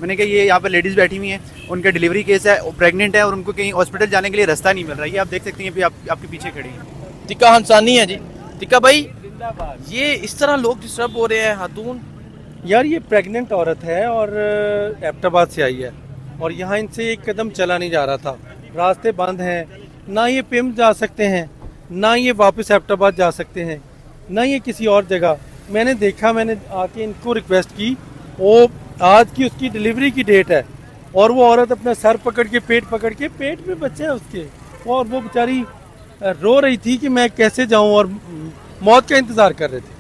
मैंने कहा ये यहाँ पर लेडीज़ बैठी हुई हैं, उनका डिलीवरी केस है, प्रेग्नेंट है और उनको कहीं हॉस्पिटल जाने के लिए रास्ता नहीं मिल रहा है। ये आप देख सकते हैं भी आपके पीछे खड़ी हैं। तिक्का हंसानी है जी। तिक्का भाई, ये इस तरह लोग डिस्टर्ब हो रहे हैं खातून। यार ये प्रेग्नेंट औरत है और एबटाबाद से आई है और यहाँ इनसे एक कदम चला नहीं जा रहा था। रास्ते बंद हैं, ना ये पिम जा सकते हैं, ना ये वापस एबटाबाद जा सकते हैं, ना ये किसी और जगह। मैंने देखा, मैंने आके इनको रिक्वेस्ट की। वो आज की उसकी डिलीवरी की डेट है और वो औरत अपना सर पकड़ के पेट में बच्चे हैं उसके, और वो बेचारी रो रही थी कि मैं कैसे जाऊं और मौत का इंतजार कर रहे थे।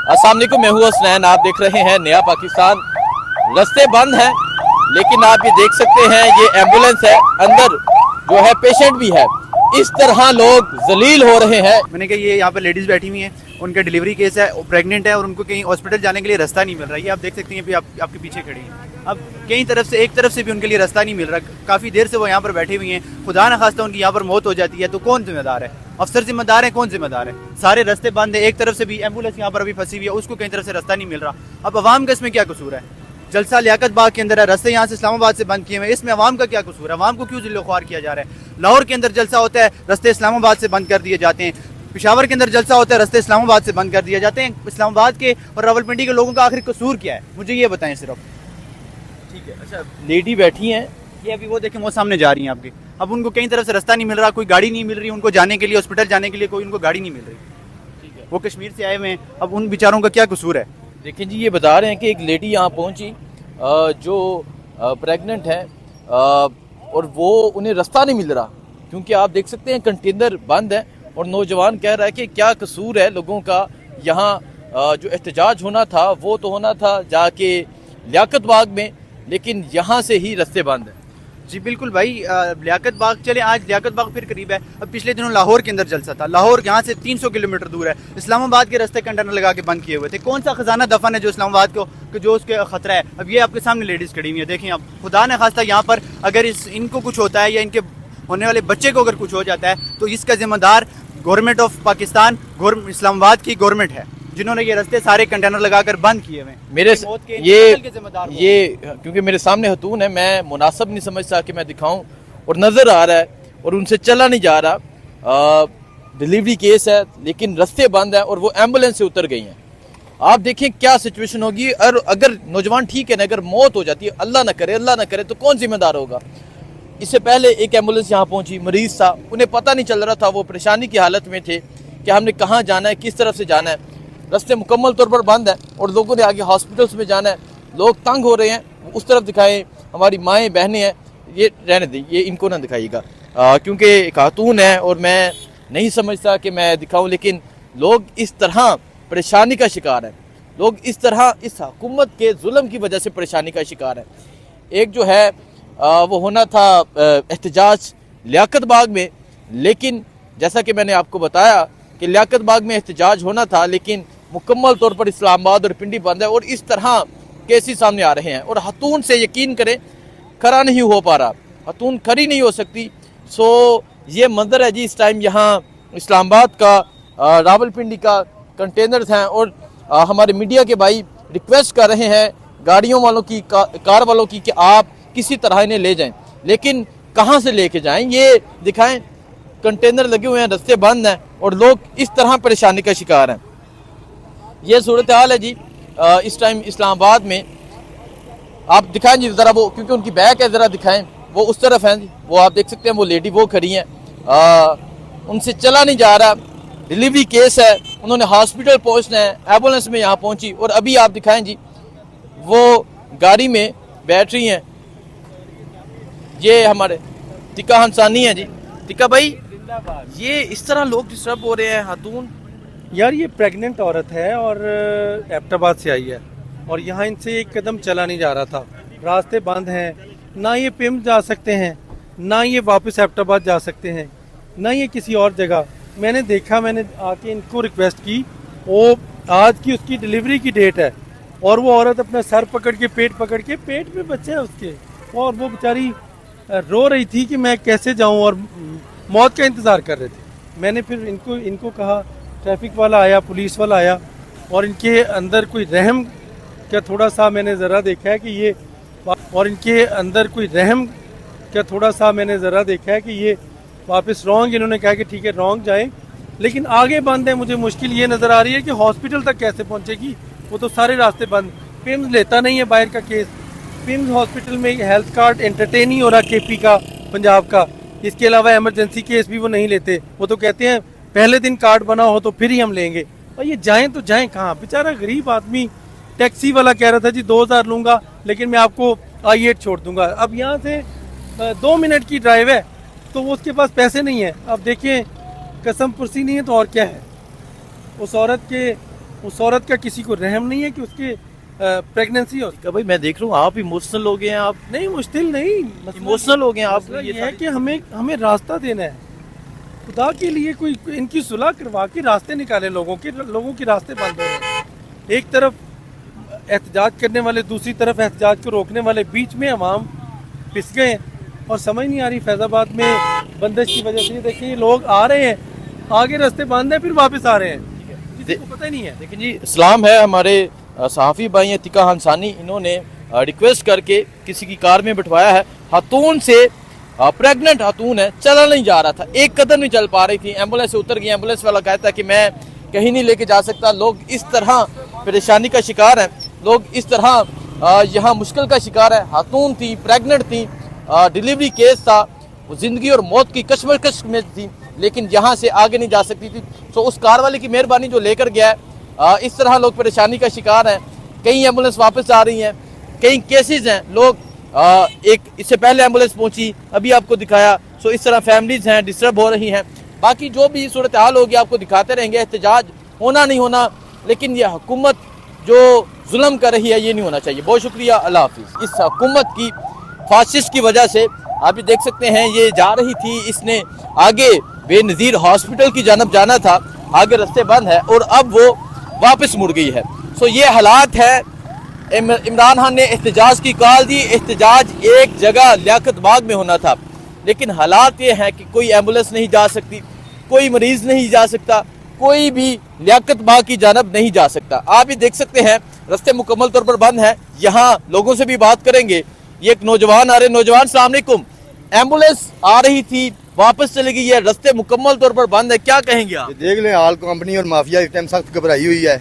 अस्सलाम वालेकुम, मैं हूं हसनैन। आप देख रहे हैं नया पाकिस्तान। रास्ते बंद हैं लेकिन आप ये देख सकते हैं ये एम्बुलेंस है, अंदर जो है पेशेंट भी है। इस तरह लोग जलील हो रहे हैं। मैंने कहा ये यहाँ पर लेडीज़ बैठी हुई हैं, उनका डिलीवरी केस है, प्रेग्नेंट है और उनको कहीं हॉस्पिटल जाने के लिए रास्ता नहीं मिल रहा है। ये आप देख सकते हैं भी आपके पीछे खड़ी हैं। अब कई तरफ से, एक तरफ से भी उनके लिए रास्ता नहीं मिल रहा। काफ़ी देर से वो यहाँ पर बैठी हुई हैं। खुदा न खास्ता उनकी यहाँ पर मौत हो जाती है तो कौन जिम्मेदार है? अफसर जिम्मेदार है? कौन जिम्मेदार है? सारे रास्ते बंद है। एक तरफ से भी एम्बुलेंस यहाँ पर अभी फंसी हुई है, उसको कई तरफ से रास्ता नहीं मिल रहा। अब अवाम का इसमें क्या कसूर है? जलसा लियाकत बाग के अंदर है, रास्ते यहाँ से इस्लामाबाद से बंद किए हुए, इसमें अवाम का क्या कसूर है? अवाम को क्यों जिल्लो-ख्वार किया जा रहा है? लाहौर के अंदर जलसा होता है, रास्ते इस्लामाबाद से बंद कर दिए जाते हैं। पेशावर के अंदर जलसा होता है, रास्ते इस्लामाबाद से बंद कर दिए जाते हैं। इस्लामाबाद के और रावलपिंडी के लोगों का आखिर कसूर क्या है? मुझे ये बताएं सिर्फ। ठीक है, अच्छा लेडी बैठी हैं, ये अभी वो देखें वो सामने जा रही हैं आपके। अब उनको कई तरफ से रास्ता नहीं मिल रहा, कोई गाड़ी नहीं मिल रही उनको जाने के लिए, हॉस्पिटल जाने के लिए कोई उनको गाड़ी नहीं मिल रही। ठीक है, वो कश्मीर से आए हुए हैं, अब उन बेचारों का क्या कसूर है? देखिए जी, ये बता रहे हैं कि एक लेडी यहाँ पहुंची जो प्रेग्नेंट है और वो उन्हें रास्ता नहीं मिल रहा क्योंकि आप देख सकते हैं कंटेनर बंद है। और नौजवान कह रहा है कि क्या कसूर है लोगों का, यहाँ जो एहतजाज होना था वो तो होना था जाके लियाकत बाग में, लेकिन यहाँ से ही रास्ते बंद है। जी बिल्कुल भाई, लियाकत बाग चले, आज लियाकत बाग फिर करीब है। अब पिछले दिनों लाहौर के अंदर जलसा था, लाहौर यहाँ से 300 किलोमीटर दूर है। इस्लामाबाद के रास्ते कंटेनर लगा के बंद किए हुए थे। कौन सा खजाना दफन है जो इस्लामाबाद को जो उसके खतरा है? अब ये आपके सामने लेडीज खड़ी हुई है, देखें आप। खुदा न खास्ता यहाँ पर अगर इनको कुछ होता है या इनके होने वाले बच्चे को अगर कुछ हो जाता है तो इसका जिम्मेदार गवर्नमेंट ऑफ पाकिस्तान, इस्लामाबाद की गवर्नमेंट है जिन्होंने ये रास्ते सारे कंटेनर लगाकर बंद किए हुए। मेरे ये क्योंकि मेरे सामने खतून है, मैं मुनासिब नहीं समझता कि मैं दिखाऊं, और नजर आ रहा है और उनसे चला नहीं जा रहा। डिलीवरी केस है लेकिन रास्ते बंद है और वो एम्बुलेंस से उतर गई हैं। आप देखें क्या सिचुएशन होगी। और अगर नौजवान ठीक है ना, अगर मौत हो जाती है, अल्लाह ना करे तो कौन जिम्मेदार होगा? इससे पहले एक एम्बुलेंस यहाँ पहुंची, मरीज था, उन्हें पता नहीं चल रहा था, वो परेशानी की हालत में थे कि हमने कहाँ जाना है, किस तरफ से जाना है। रास्ते मुकम्मल तौर पर बंद है और लोगों ने आगे हॉस्पिटल्स में जाना है, लोग तंग हो रहे हैं। उस तरफ दिखाएं, हमारी माएँ बहनें हैं, ये रहने दें, ये इनको ना दिखाइएगा क्योंकि खातून है और मैं नहीं समझता कि मैं दिखाऊं। लेकिन लोग इस तरह परेशानी का शिकार है, लोग इस तरह इस हुकूमत के जुल्म की वजह से परेशानी का शिकार है। एक जो है वो होना था एहतजाज लियाकत बाग में, लेकिन जैसा कि मैंने आपको बताया कि लियाकत बाग में एहतजाज होना था लेकिन मुकम्मल तौर पर इस्लामाबाद और पिंडी बंद है। और इस तरह केसेस सामने आ रहे हैं और खतून से यकीन करें खरा नहीं हो पा रहा, खतून खरी नहीं हो सकती। सो ये मंजर है जी इस टाइम यहाँ इस्लामाबाद का, रावलपिंडी का कंटेनर्स हैं। और हमारे मीडिया के भाई रिक्वेस्ट कर रहे हैं गाड़ियों वालों की, कार वालों की कि आप किसी तरह इन्हें ले जाएं, लेकिन कहाँ से लेके जाएं ये दिखाएं। कंटेनर लगे हुए हैं, रास्ते बंद हैं और लोग इस तरह परेशानी का शिकार हैं। ये सूरत हाल है जी इस टाइम इस्लामाबाद में। आप दिखाएं जी ज़रा वो, क्योंकि उनकी बैक है, ज़रा दिखाएं, वो उस तरफ हैं जी, वो आप देख सकते हैं, वो लेडी वो खड़ी हैं, उनसे चला नहीं जा रहा। डिलीवरी केस है, उन्होंने हॉस्पिटल पहुंचना है, एम्बुलेंस में यहाँ पहुंची और अभी आप दिखाएं जी वो गाड़ी में बैठ रही हैं। ये हमारे तिक्का हंसानी है जी। तिक्का भाई, ये इस तरह लोग डिस्टर्ब हो रहे हैं खातून। यार ये प्रेग्नेंट औरत है और एबटाबाद से आई है और यहाँ इनसे एक कदम चला नहीं जा रहा था। रास्ते बंद हैं, ना ये पिम जा सकते हैं, ना ये वापस एबटाबाद जा सकते हैं, ना ये किसी और जगह। मैंने देखा, मैंने आके इनको रिक्वेस्ट की। वो आज की उसकी डिलीवरी की डेट है और वो औरत अपना सर पकड़ के पेट में बच्चे हैं उसके, और वो बेचारी रो रही थी कि मैं कैसे जाऊं और मौत का इंतज़ार कर रहे थे। मैंने फिर इनको कहा, ट्रैफिक वाला आया, पुलिस वाला आया और इनके अंदर कोई रहम क्या थोड़ा सा मैंने ज़रा देखा है कि ये, और इनके अंदर कोई रहम, क्या थोड़ा सा मैंने ज़रा देखा है कि ये वापस रॉन्ग, इन्होंने कहा कि ठीक है रॉन्ग जाएं, लेकिन आगे बंद है। मुझे मुश्किल ये नज़र आ रही है कि हॉस्पिटल तक कैसे पहुंचेगी, वो तो सारे रास्ते बंद। पिम्स लेता नहीं है बाहर का केस, पिम्स हॉस्पिटल में हेल्थ कार्ड एंटरटेन ही हो रहा केपी का, पंजाब का। इसके अलावा इमरजेंसी केस भी वो नहीं लेते, वो तो कहते हैं पहले दिन कार्ड बना हो तो फिर ही हम लेंगे। और ये जाएं तो जाएं कहाँ? बेचारा गरीब आदमी, टैक्सी वाला कह रहा था जी 2000 लूंगा लेकिन मैं आपको I8 छोड़ दूंगा। अब यहाँ से 2 मिनट की ड्राइव है तो वो उसके पास पैसे नहीं है। अब देखिए कसम पुरसी नहीं है तो और क्या है। उस औरत का किसी को रहम नहीं है कि उसके प्रेगनेंसी हो। भाई मैं देख रहा हूँ आप इमोशनल हो गए हैं, आप नहीं मुश्किल नहीं, इमोशनल हो गए हैं आप। मसला ये है कि हमें रास्ता देना है। खुदा के लिए कोई इनकी सुलह करवा के रास्ते निकाले, लोगों के रास्ते बंद हो रहे हैं। एक तरफ एहतजाज करने वाले, दूसरी तरफ एहतजाज को रोकने वाले, बीच में अवाम पिस गए हैं और समझ नहीं आ रही। फैजाबाद में बंदिश की वजह से देखिए लोग आ रहे हैं, आगे रास्ते बंद है, फिर वापस आ रहे हैं, किसी को पता ही नहीं है। लेकिन जी इस्लाम है, हमारे सहाफ़ी भाई हैं तिका हंसानी, इन्होंने रिक्वेस्ट करके किसी की कार में बिठवाया है। खातून से प्रेग्नेंट खातून है, चला नहीं जा रहा था, एक कदम नहीं चल पा रही थी, एम्बुलेंस से उतर गई। एम्बुलेंस वाला कहता है कि मैं कहीं नहीं लेके जा सकता। लोग इस तरह परेशानी का शिकार हैं, लोग इस तरह यहाँ मुश्किल का शिकार है। खातून थी, प्रेग्नेंट थी, डिलीवरी केस था, वो जिंदगी और मौत की कश्मकश में थी, लेकिन यहाँ से आगे नहीं जा सकती थी। तो उस कार वाले की मेहरबानी जो लेकर गया है। इस तरह लोग परेशानी का शिकार हैं। कई एम्बुलेंस वापस आ रही हैं, कई केसेस हैं, लोग एक इससे पहले एम्बुलेंस पहुंची, अभी आपको दिखाया। सो इस तरह फैमिलीज हैं डिस्टर्ब हो रही हैं। बाकी जो भी सूरत हाल होगी आपको दिखाते रहेंगे। एहतजाज होना नहीं होना, लेकिन ये हुकूमत जो जुल्म कर रही है ये नहीं होना चाहिए। बहुत शुक्रिया, अल्लाह हाफिज़। इस हुकूमत की फासिस्ट की वजह से आप ये देख सकते हैं, ये जा रही थी, इसने आगे बेनज़ीर हॉस्पिटल की जानब जाना था, आगे रास्ते बंद है और अब वो वापस मुड़ गई है। सो ये हालात है। इमरान खान ने एहतजाज की कॉल दी, एहतजाज एक जगह लियाकत बाग में होना था, लेकिन हालात ये हैं कि कोई एम्बुलेंस नहीं जा सकती, कोई मरीज नहीं जा सकता, कोई भी लियाकत बाग की जानब नहीं जा सकता। आप ये देख सकते हैं रास्ते मुकम्मल तौर पर बंद है। यहाँ लोगों से भी बात करेंगे। ये एक नौजवान आ रहे, नौजवान अस्सलाम वालेकुम, एम्बुलेंस आ रही थी वापस चली गई है, रास्ते मुकम्मल तौर पर बंद है, क्या कहेंगे आप? देख लें हाल, कंपनी और माफिया इस टाइम सख्त घबराई हुई है,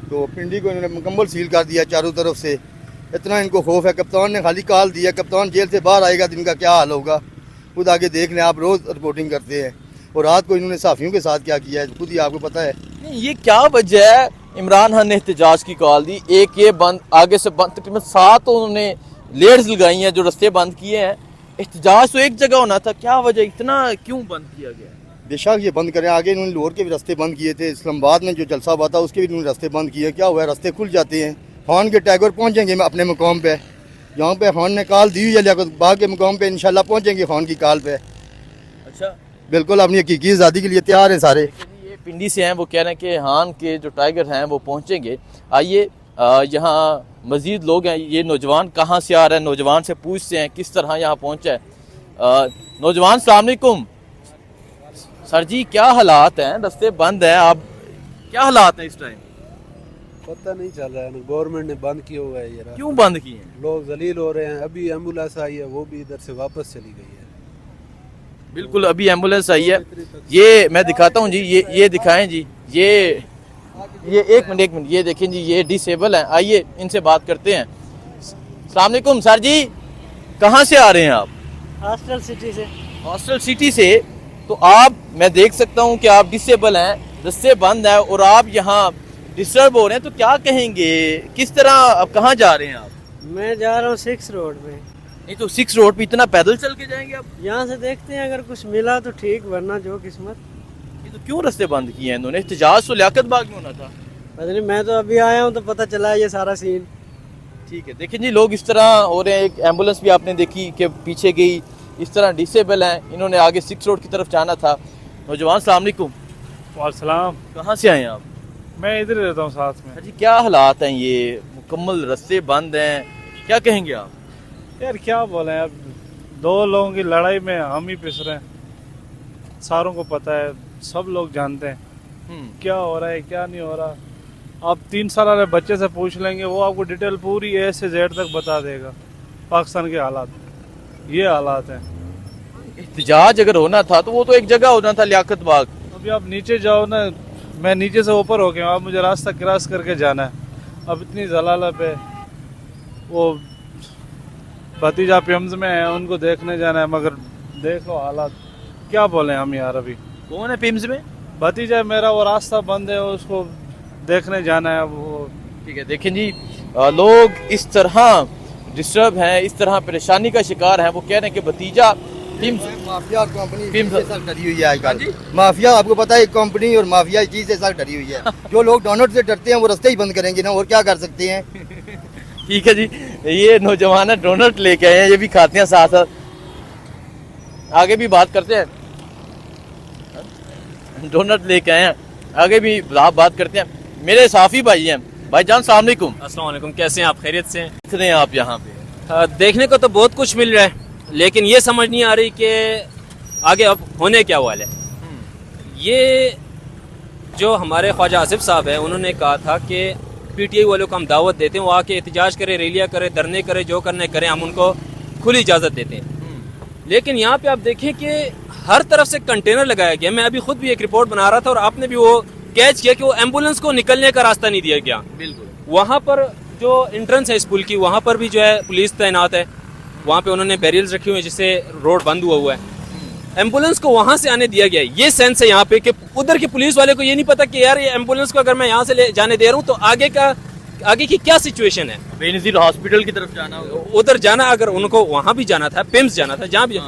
तो पिंडी को इन्होंने मुकम्मल सील कर दिया चारों तरफ से। इतना इनको खौफ है। कप्तान ने खाली कॉल दिया, कप्तान जेल से बाहर आएगा तो इनका क्या हाल होगा खुद आगे देख लें। आप रोज़ रिपोर्टिंग करते हैं और रात को इन्होंने साफियों के साथ क्या किया है खुद ही आपको पता है। ये क्या वजह है? इमरान खान ने एहतजाज की कॉल दी, एक ये बंद, आगे से बंद, तकरीबन 7 उन्होंने लेयर्स लगाई हैं जो रास्ते बंद किए हैं। एहतजाज तो एक जगह होना था, क्या वजह, इतना क्यों बंद किया गया? बेशक ये बंद करें। आगे इन्होंने लाहौर के भी रास्ते बंद किए थे, इस्लामाबाद में जो जलसा हुआ था उसके भी इन्होंने रास्ते बंद किए। क्या हुआ, रास्ते खुल जाते हैं। खान के टैगोर पहुँचेंगे अपने मुकाम पे, जहाँ पे खान ने कॉल दी हुई है लियाकत बाग के मुकाम पे इंशाल्लाह पहुँचेंगे खान की कॉल पे। अच्छा, बिल्कुल अपनी हकीकी आज़ादी के लिए तैयार हैं सारे। ये पिंडी से हैं, वो कह रहे हैं कि हान के जो टाइगर हैं वो पहुँचेंगे। आइए यहाँ मज़ीद लोग हैं। ये नौजवान कहाँ से आ रहा है, नौजवान से पूछते हैं किस तरह यहाँ पहुँचा है। नौजवान अस्सलाम वालेकुम। सर जी क्या हालात हैं, रास्ते बंद है, आप क्या हालात हैं इस टाइम? पता नहीं चल रहा है ना, गवर्नमेंट ने बंद किया हुआ है ये रास्ते। क्यों बंद किए हैं? लोग जलील हो रहे हैं। अभी एम्बुलेंस आई है, वो भी इधर से वापस चली गई है। बिल्कुल, अभी एम्बुलेंस आई है। ये मैं दिखाता हूँ जी, ये दिखाएं जी, ये एक मिनट, ये देखें जी, ये डिसेबल हैं। आइए इनसे बात करते हैं। अस्सलाम वालेकुम सर जी, कहाँ से आ रहे हैं आप? हॉस्टल सिटी से। हॉस्टल सिटी से। तो आप, मैं देख सकता हूँ कि आप डिसेबल हैं, रास्ते बंद है और आप यहाँ डिस्टर्ब हो रहे हैं, तो क्या कहेंगे, किस तरह, अब कहाँ जा रहे हैं आप? मैं जा रहा हूँ 6 रोड पे। नहीं तो 6 रोड पे इतना पैदल चल के जाएंगे आप? यहाँ से देखते हैं, अगर कुछ मिला तो ठीक, वरना जो किस्मत। ये तो क्यों रास्ते बंद किए हैं इन्होंने? एहतजाज तो लियाकत बाग में होना था। पता नहीं, मैं तो अभी आया हूँ तो पता चला ये सारा सीन। ठीक है, देखिए जी लोग इस तरह हो रहे हैं। एक एम्बुलेंस भी आपने देखी कि पीछे गई, इस तरह डिसेबल हैं, इन्होंने आगे 6 रोड की तरफ जाना था। नौजवान अस्सलाम वालेकुम। वालेकुम। कहाँ से आए हैं आप? मैं इधर रहता हूँ साथ में। जी क्या हालात हैं, ये मुकम्मल रास्ते बंद हैं, क्या कहेंगे आप? यार क्या बोले, अब 2 लोगों की लड़ाई में हम ही पिस रहे हैं। सारों को पता है, सब लोग जानते हैं क्या हो रहा है क्या नहीं हो रहा। आप 3 साल वाले बच्चे से पूछ लेंगे, वो आपको डिटेल पूरी ए से जेड तक बता देगा पाकिस्तान के हालात। ये हालात हैं। एहतजाज अगर होना था तो वो तो एक जगह होना था, लियाकत बाग। अभी आप नीचे जाओ ना, मैं नीचे से ऊपर हो गया, अब मुझे रास्ता क्रॉस करके जाना है। अब इतनी जलालत है, वो भतीजा पिम्स में है, उनको देखने जाना है, मगर देखो हालात, क्या बोले हम यार। अभी कौन है पिम्स में? भतीजा मेरा, वो रास्ता बंद है, उसको देखने जाना है। वो ठीक है, देखें जी, लोग इस तरह डिस्टर्ब हैं, इस तरह परेशानी का शिकार हैं। वो कह रहे हैं कि भतीजा पिम्स, माफिया कंपनी पिम्स से सख्त डरी हुई है आजकल। माफिया, आपको पता है, कंपनी और माफिया चीज से सख्त डरी हुई है। जो लोग डोनट से डरते हैं वो रास्ते ही बंद करेंगे ना, और क्या कर सकते हैं। ठीक है जी, ये नौजवान डोनट लेके आए हैं, ये भी खाते हैं साथ साथ। आगे भी बात करते हैं, डोनट लेके आए हैं, आगे भी आप बात करते हैं। मेरे साफी भाई हैं। भाईजान अस्सलाम वालेकुम। अस्सलाम वालेकुम, कैसे हैं आप? खैरियत से हैं? कितने हैं आप यहाँ पे? देखने को तो बहुत कुछ मिल रहा है, लेकिन ये समझ नहीं आ रही कि आगे अब होने क्या वाला है। ये जो हमारे ख्वाजा आसिफ साहब हैं, उन्होंने कहा था कि पीटीआई वालों को हम दावत देते हैं, वो आके एहतजाज करे, रैलियाँ करे, धरने करे, जो करने करें, हम उनको खुली इजाज़त देते हैं। लेकिन यहाँ पे आप देखें कि हर तरफ से कंटेनर लगाया गया। मैं अभी खुद भी एक रिपोर्ट बना रहा था और आपने भी वो कैच किया कि वो एम्बुलेंस को निकलने का रास्ता नहीं दिया गया। बिल्कुल। वहाँ पर जो एंट्रेंस है स्कूल की, वहाँ पर भी जो है पुलिस तैनात है। वहाँ पे उन्होंने बैरियर्स रखे हुए हैं जिससे रोड बंद हुआ है। एम्बुलेंस को वहाँ से आने दिया गया है। ये सेंस है यहाँ पे कि उधर के पुलिस वाले को ये नहीं पता कि यार ये एम्बुलेंस को अगर मैं यहाँ से ले जाने दे रहा हूँ तो आगे की क्या सिचुएशन है। बेनज़ीर हॉस्पिटल की तरफ जाना होगा, उधर जाना, अगर उनको वहाँ भी जाना था, पिम्स जाना था, जहाँ भी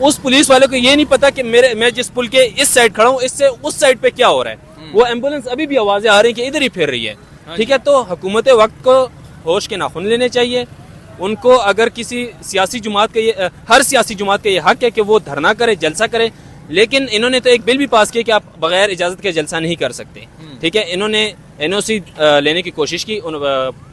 उस पुलिस वाले को ये नहीं पता कि मैं जिस पुल के इस साइड खड़ा हूँ, इससे उस साइड पे क्या हो रहा है। वो एम्बुलेंस अभी भी आवाजें आ रही हैं कि इधर ही फिर रही है। ठीक है, तो हुकूमत वक्त को होश के नाखून लेने चाहिए। उनको अगर किसी सियासी जुमात का हर सियासी जुमात का ये हक है कि वो धरना करे, जलसा करे, लेकिन इन्होंने तो एक बिल भी पास किया कि आप बगैर इजाजत के जलसा नहीं कर सकते। ठीक है, इन्होंने एनओसी लेने की कोशिश की,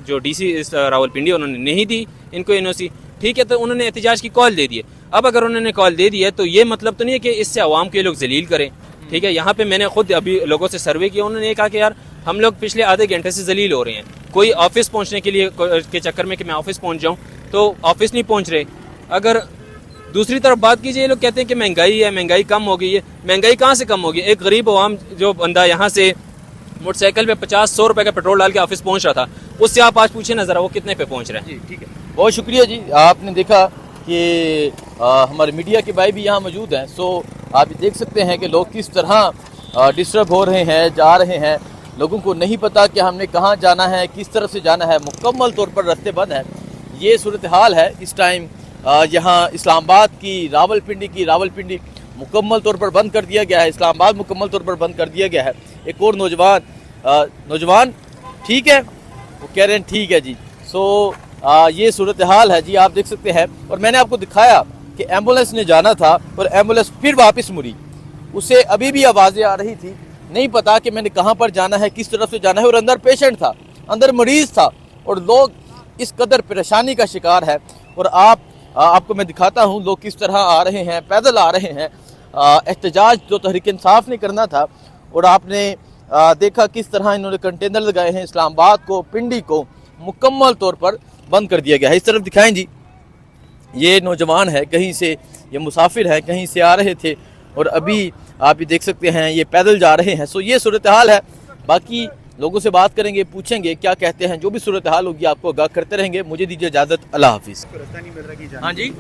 जो डीसी रावलपिंडी, उन्होंने नहीं दी इनको एनओसी। ठीक है, तो उन्होंने एहतजाज की कॉल दे दी है। अब अगर उन्होंने कॉल दे दी है तो ये मतलब तो नहीं है कि इससे आवाम के लोग जलील करें। ठीक है, यहाँ पे मैंने खुद अभी लोगों से सर्वे किया, उन्होंने कहा कि यार हम लोग पिछले आधे घंटे से जलील हो रहे हैं। कोई ऑफिस पहुँचने के लिए के चक्कर में कि मैं ऑफिस पहुँच जाऊँ तो ऑफिस नहीं पहुँच रहे। अगर दूसरी तरफ बात कीजिए, ये लोग कहते हैं कि महंगाई है, महंगाई कम हो गई है। महंगाई कहाँ से कम होगी? एक गरीब आवाम जो बंदा यहाँ से मोटरसाइकिल पे 50-100 रुपए का पेट्रोल डाल के ऑफिस पहुँच रहा था, उससे आप आज पूछे ना जरा वो कितने पे पहुँच रहा है। जी ठीक है, बहुत शुक्रिया जी। आपने देखा कि हमारे मीडिया के भाई भी यहाँ मौजूद हैं। सो आप देख सकते हैं कि लोग किस तरह डिस्टर्ब हो रहे हैं, जा रहे हैं। लोगों को नहीं पता कि हमने कहाँ जाना है, किस तरफ से जाना है, मुकम्मल तौर पर रास्ते बंद हैं। ये सूरत हाल है इस टाइम यहाँ इस्लामाबाद की, रावलपिंडी मुकम्मल तौर पर बंद कर दिया गया है। इस्लामाबाद मुकम्मल तौर पर बंद कर दिया गया है। एक और नौजवान ठीक है, वो कह रहे हैं ठीक है जी। सो ये सूरत हाल है जी, आप देख सकते हैं। और मैंने आपको दिखाया कि एम्बुलेंस ने जाना था और एम्बुलेंस फिर वापस मुड़ी। उसे अभी भी आवाज़ें आ रही थी, नहीं पता कि मैंने कहाँ पर जाना है, किस तरफ से जाना है। और अंदर पेशेंट था, अंदर मरीज था, और लोग इस कदर परेशानी का शिकार है। और आपको मैं दिखाता हूँ लोग किस तरह आ रहे हैं, पैदल आ रहे हैं। एहतजाज जो तहरीक इंसाफ ने करना था, और आपने देखा किस तरह इन्होंने कंटेनर लगाए हैं। इस्लामाबाद को, पिंडी को मुकम्मल तौर पर बंद कर दिया गया है। इस तरफ दिखाएं जी, ये नौजवान है, कहीं से ये मुसाफिर है, कहीं से आ रहे थे, और अभी आप ये देख सकते हैं ये पैदल जा रहे हैं। सो ये सूरत हाल है। बाकी लोगों से बात करेंगे, पूछेंगे क्या कहते हैं। जो भी सूरत हाल होगी आपको आगाह करते रहेंगे। मुझे दीजिए इजाज़त, अल्लाह हाफिज़। रास्ता नहीं मिल रहा कि जाने हाँ जी।